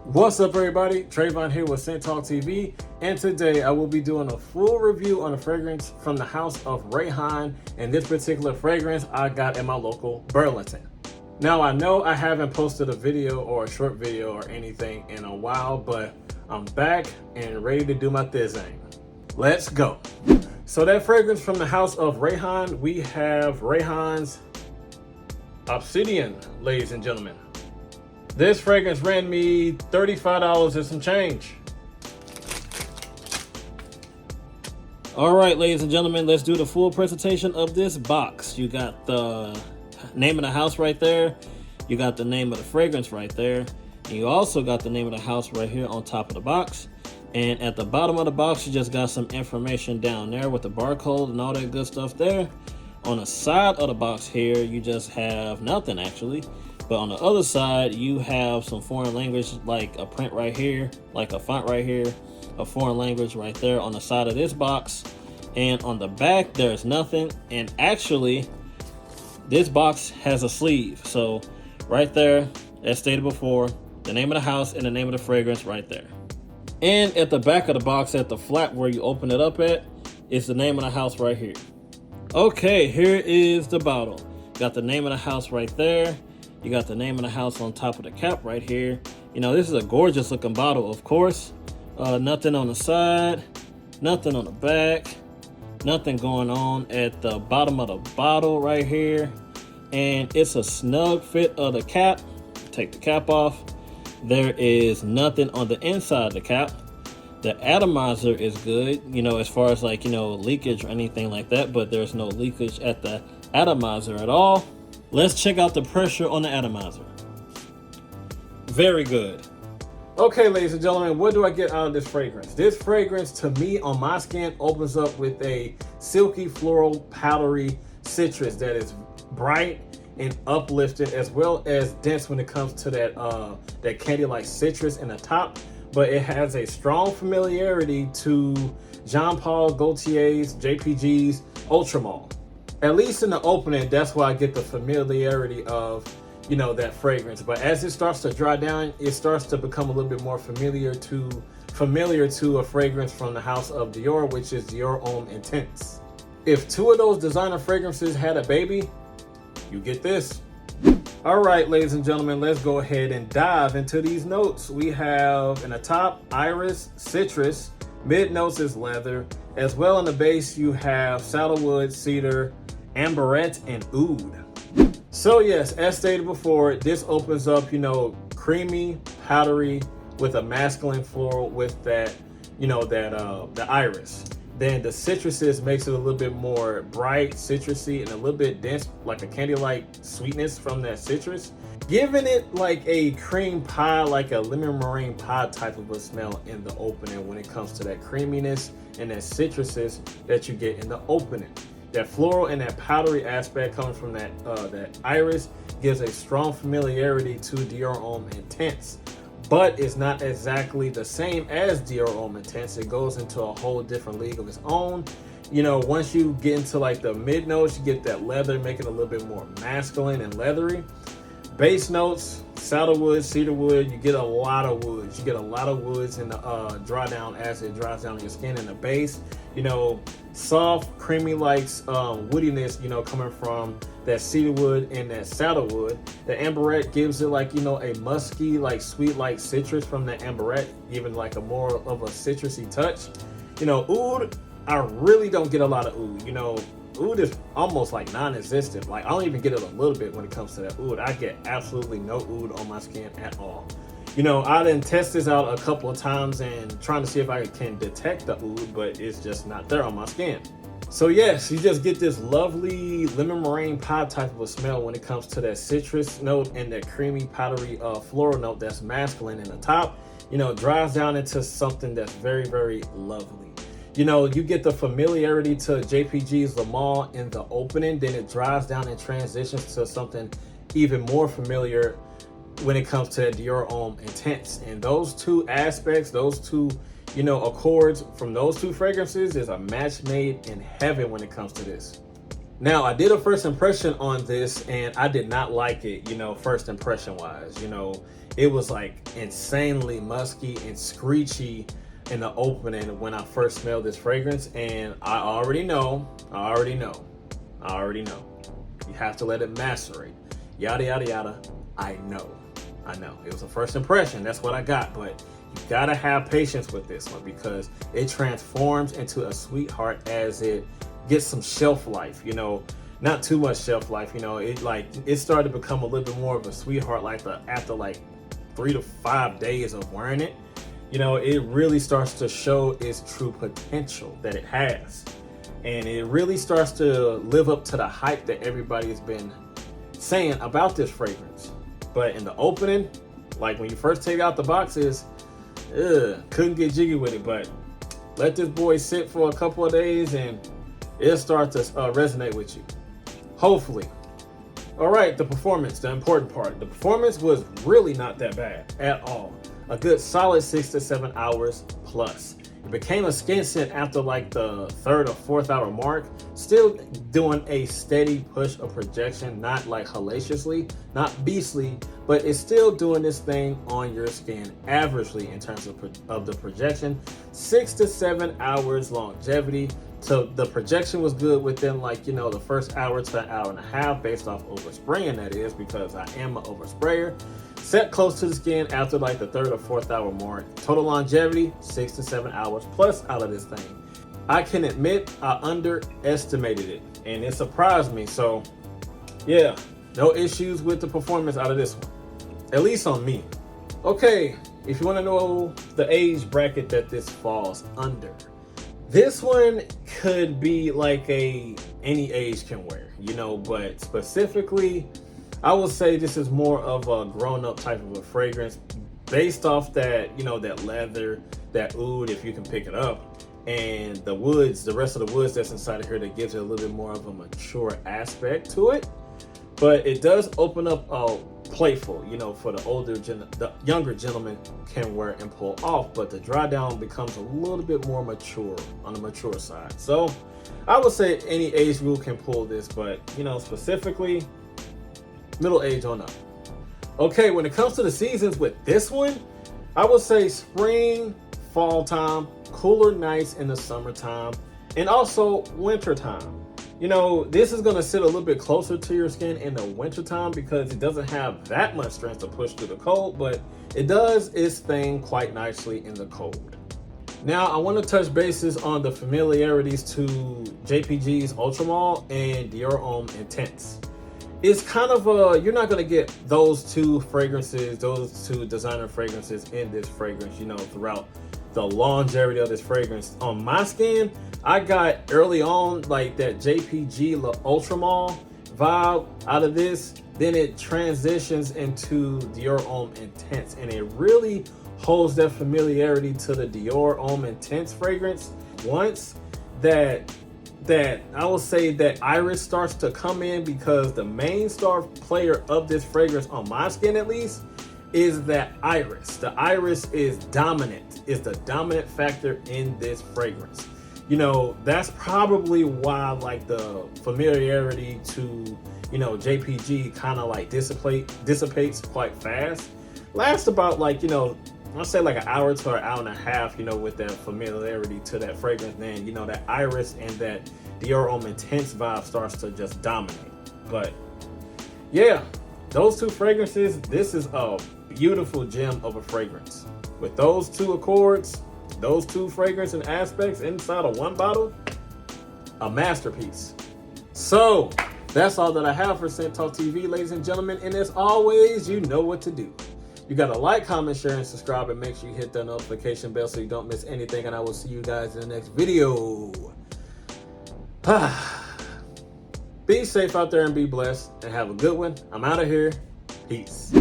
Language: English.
What's up, everybody? Trayvon here with Scent Talk TV, and today I will be doing a full review on a fragrance from the house of Rayhaan, and this particular fragrance I got in my local Burlington. Now, I know I haven't posted a video or a short video or anything in a while, but I'm back and ready to do my thing. Let's go. So that fragrance from the house of Rayhaan, we have Rayhaan's Obsidian, ladies and gentlemen. This fragrance ran me $35 and some change. All right, ladies and gentlemen, let's do the full presentation of this box. You got the name of the house right there. You got the name of the fragrance right there. And you also got the name of the house right here on top of the box. And at the bottom of the box, you just got some information down there with the barcode and all that good stuff there. On the side of the box here, you just have nothing actually. But on the other side, you have some foreign language, like a print right here, like a font right here, a foreign language right there on the side of this box. And on the back, there's nothing. And actually, this box has a sleeve. So right there, as stated before, the name of the house and the name of the fragrance right there. And at the back of the box, at the flap where you open it up at, is the name of the house right here. Okay, here is the bottle. Got the name of the house right there. You got the name of the house on top of the cap right here. You know, this is a gorgeous looking bottle, of course. Nothing on the side, nothing on the back, nothing going on at the bottom of the bottle right here. And it's a snug fit of the cap. Take the cap off. There is nothing on the inside of the cap. The atomizer is good, you know, as far as like, you know, leakage or anything like that, but there's no leakage at the atomizer at all. Let's check out the pressure on the atomizer. Very good. Okay, ladies and gentlemen, what do I get out of this fragrance? This fragrance, to me, on my skin, opens up with a silky, floral, powdery citrus that is bright and uplifted, as well as dense when it comes to that candy-like citrus in the top. But it has a strong familiarity to Jean Paul Gaultier's, JPG's Ultramall. At least in the opening, that's why I get the familiarity of, you know, that fragrance. But as it starts to dry down, it starts to become a little bit more familiar to a fragrance from the house of Dior, which is Dior Homme Intense. If two of those designer fragrances had a baby, you get this. All right, ladies and gentlemen, let's go ahead and dive into these notes. We have in the top, iris, citrus. Mid notes is leather. As well in the base, you have sandalwood, cedar, amberette, and oud. So yes, as stated before, this opens up, you know, creamy, powdery, with a masculine floral with that, you know, the iris. Then the citruses makes it a little bit more bright, citrusy, and a little bit dense, like a candy-like sweetness from that citrus, giving it like a cream pie, like a lemon meringue pie type of a smell in the opening when it comes to that creaminess and that citruses that you get in the opening. That floral and that powdery aspect coming from that iris gives a strong familiarity to Dior Homme Intense, but it's not exactly the same as Dior Homme Intense. It goes into a whole different league of its own. You know, once you get into like the mid notes, you get that leather, make it a little bit more masculine and leathery. Base notes, sandalwood, cedarwood, you get a lot of woods. You get a lot of woods in the dry down as it dries down your skin in the base. You know, soft, creamy like woodiness, you know, coming from that cedarwood and that sandalwood. The amberette gives it like, you know, a musky, like sweet, like citrus from the amberette, giving like a more of a citrusy touch. You know, oud, I really don't get a lot of oud. You know, oud is almost like non-existent. Like I don't even get it a little bit when it comes to that oud. I get absolutely no oud on my skin at all. You know, I didn't test this out a couple of times and trying to see if I can detect the oud, but it's just not there on my skin. So yes, you just get this lovely lemon meringue pie type of a smell when it comes to that citrus note and that creamy powdery floral note that's masculine in the top. You know, it dries down into something that's very, very lovely. You know, you get the familiarity to JPG's Le Male in the opening, then it dries down and transitions to something even more familiar when it comes to Dior Homme Intense. And those two aspects, those two, you know, accords from those two fragrances is a match made in heaven when it comes to this. Now, I did a first impression on this and I did not like it, you know, first impression wise. You know, it was like insanely musky and screechy in the opening when I first smelled this fragrance. And I already know. You have to let it macerate. Yada, yada, yada. I know. It was a first impression. That's what I got. But you gotta have patience with this one because it transforms into a sweetheart as it gets some shelf life. You know, not too much shelf life. You know, it started to become a little bit more of a sweetheart after like 3 to 5 days of wearing it. You know, it really starts to show its true potential that it has. And it really starts to live up to the hype that everybody has been saying about this fragrance. But in the opening, like when you first take out the boxes, couldn't get jiggy with it. But let this boy sit for a couple of days and it'll start to resonate with you. Hopefully. All right, the performance, the important part. The performance was really not that bad at all. A good solid 6 to 7 hours plus. It became a skin scent after like the 3rd or 4th hour mark, still doing a steady push of projection, not like hellaciously, not beastly, but it's still doing this thing on your skin averagely in terms of the projection. 6 to 7 hours longevity. So the projection was good within like, you know, the first hour to an hour and a half based off overspraying, that is, because I am an oversprayer. Set close to the skin after like the 3rd or 4th hour mark. Total longevity, 6 to 7 hours plus out of this thing. I can admit I underestimated it and it surprised me. So yeah, no issues with the performance out of this one, at least on me. Okay, if you want to know the age bracket that this falls under, this one could be like any age can wear, you know, but specifically, I would say this is more of a grown-up type of a fragrance based off that, you know, that leather, that oud, if you can pick it up, and the woods, the rest of the woods that's inside of here that gives it a little bit more of a mature aspect to it. But it does open up playful, you know, for the younger gentleman can wear and pull off, but the dry down becomes a little bit more mature on the mature side. So I would say any age group can pull this, but you know, specifically middle age on up. Okay, when it comes to the seasons with this one, I would say spring, fall time, cooler nights in the summertime, and also winter time. You know, this is going to sit a little bit closer to your skin in the wintertime because it doesn't have that much strength to push through the cold, but it does its thing quite nicely in the cold. Now, I want to touch bases on the familiarities to JPG's Ultramall and Dior Homme Intense. It's kind of you're not going to get those two fragrances, those two designer fragrances in this fragrance, you know, throughout the longevity of this fragrance. On my skin, I got early on like that JPG Ultramall vibe out of this. Then it transitions into Dior Homme Intense, and it really holds that familiarity to the Dior Homme Intense fragrance. Once that I will say that iris starts to come in, because the main star player of this fragrance on my skin at least is that iris. The iris is dominant, is the dominant factor in this fragrance. You know, that's probably why like the familiarity to, you know, JPG kind of like dissipates quite fast. Lasts about like, you know, I'll say like an hour to an hour and a half, you know, with that familiarity to that fragrance. Then, you know, that iris and that Dior Homme Intense vibe starts to just dominate. But yeah, those two fragrances, this is a beautiful gem of a fragrance. With those two accords, those two fragrance and aspects inside of one bottle, a masterpiece. So that's all that I have for Scent Talk TV, ladies and gentlemen. And as always, you know what to do. You got to like, comment, share, and subscribe, and make sure you hit that notification bell so you don't miss anything. And I will see you guys in the next video. Be safe out there and be blessed, and have a good one. I'm out of here. Peace.